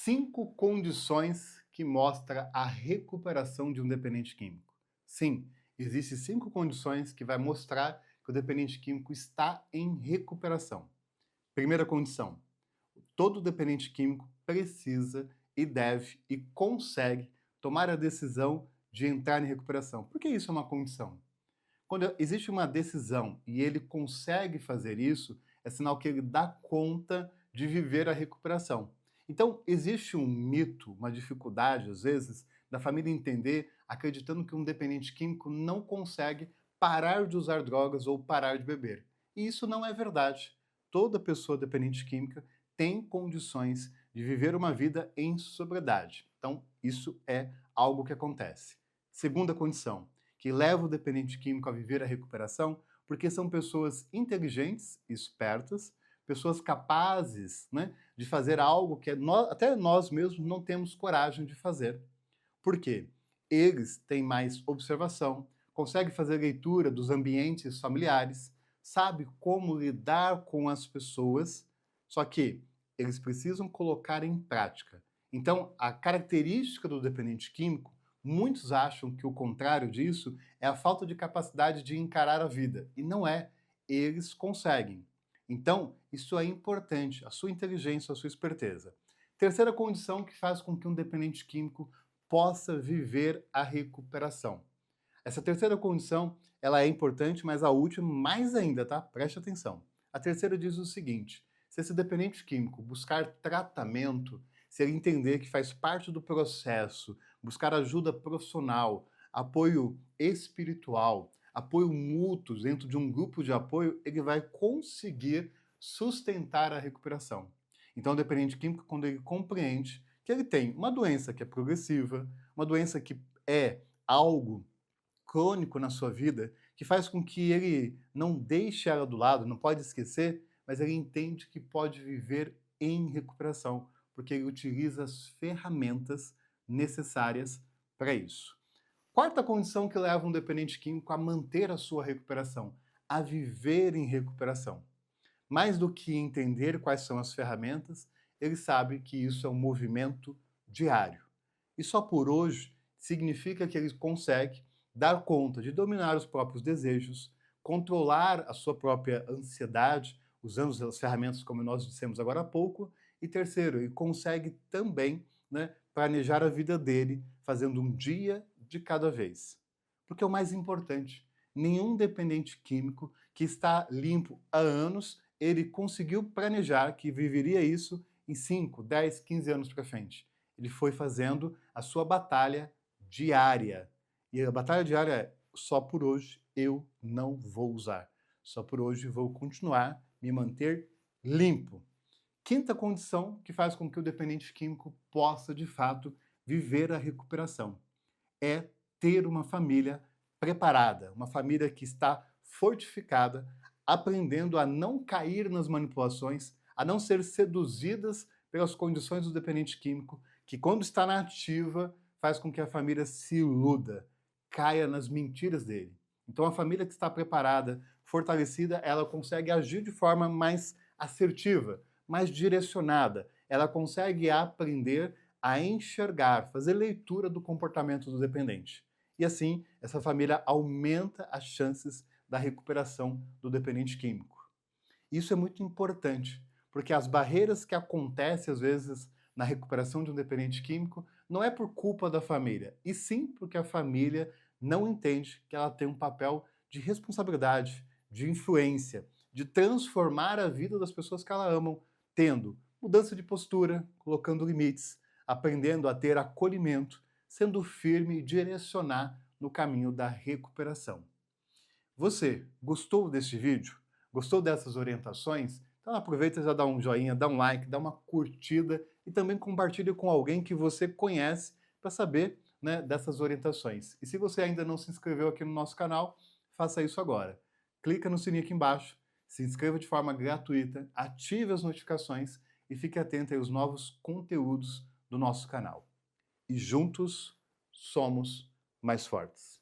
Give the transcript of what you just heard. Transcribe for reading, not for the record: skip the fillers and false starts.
5 condições que mostram a recuperação de um dependente químico. Sim, existem 5 condições que vai mostrar que o dependente químico está em recuperação. Primeira condição: todo dependente químico precisa e deve e consegue tomar a decisão de entrar em recuperação. Por que isso é uma condição? Quando existe uma decisão e ele consegue fazer isso, é sinal que ele dá conta de viver a recuperação. Então, existe um mito, uma dificuldade, às vezes, da família entender, acreditando que um dependente químico não consegue parar de usar drogas ou parar de beber. E isso não é verdade. Toda pessoa dependente química tem condições de viver uma vida em sobriedade. Então, isso é algo que acontece. Segunda condição: que leva o dependente químico a viver a recuperação, porque são pessoas inteligentes, espertas, pessoas capazes, né, de fazer algo que até nós mesmos não temos coragem de fazer. Por quê? Eles têm mais observação, conseguem fazer leitura dos ambientes familiares, sabem como lidar com as pessoas, só que eles precisam colocar em prática. Então, a característica do dependente químico, muitos acham que o contrário disso é a falta de capacidade de encarar a vida. E não é. Eles conseguem. Então, isso é importante, a sua inteligência, a sua esperteza. Terceira condição que faz com que um dependente químico possa viver a recuperação. Essa terceira condição, ela é importante, mas a última mais ainda, tá? Preste atenção. A terceira diz o seguinte: se esse dependente químico buscar tratamento, se ele entender que faz parte do processo, buscar ajuda profissional, apoio espiritual, apoio mútuo dentro de um grupo de apoio, ele vai conseguir sustentar a recuperação. Então, o dependente químico, quando ele compreende que ele tem uma doença que é progressiva, uma doença que é algo crônico na sua vida, que faz com que ele não deixe ela do lado, não pode esquecer, mas ele entende que pode viver em recuperação, porque ele utiliza as ferramentas necessárias para isso. Quarta condição que leva um dependente químico a manter a sua recuperação, a viver em recuperação. Mais do que entender quais são as ferramentas, ele sabe que isso é um movimento diário. E só por hoje significa que ele consegue dar conta de dominar os próprios desejos, controlar a sua própria ansiedade, usando as ferramentas como nós dissemos agora há pouco. E terceiro, ele consegue também, né, planejar a vida dele, fazendo um dia de cada vez. Porque é o mais importante. Nenhum dependente químico que está limpo há anos, ele conseguiu planejar que viveria isso em 5, 10, 15 anos para frente. Ele foi fazendo a sua batalha diária. E a batalha diária é: só por hoje eu não vou usar. Só por hoje vou continuar me manter limpo. Quinta condição que faz com que o dependente químico possa, de fato, viver a recuperação é ter uma família preparada, uma família que está fortificada, aprendendo a não cair nas manipulações, a não ser seduzidas pelas condições do dependente químico, que quando está na ativa faz com que a família se iluda, caia nas mentiras dele. Então a família que está preparada, fortalecida, ela consegue agir de forma mais assertiva, mais direcionada. Ela consegue aprender a enxergar, fazer leitura do comportamento do dependente. E assim, essa família aumenta as chances da recuperação do dependente químico. Isso é muito importante, porque as barreiras que acontecem às vezes na recuperação de um dependente químico não é por culpa da família, e sim porque a família não entende que ela tem um papel de responsabilidade, de influência, de transformar a vida das pessoas que ela amam, tendo mudança de postura, colocando limites, aprendendo a ter acolhimento, sendo firme e direcionar no caminho da recuperação. Você gostou deste vídeo? Gostou dessas orientações? Então aproveita e já dá um joinha, dá um like, dá uma curtida e também compartilhe com alguém que você conhece para saber, né, dessas orientações. E se você ainda não se inscreveu aqui no nosso canal, faça isso agora. Clica no sininho aqui embaixo, se inscreva de forma gratuita, ative as notificações e fique atento aos novos conteúdos do nosso canal. E juntos somos mais fortes.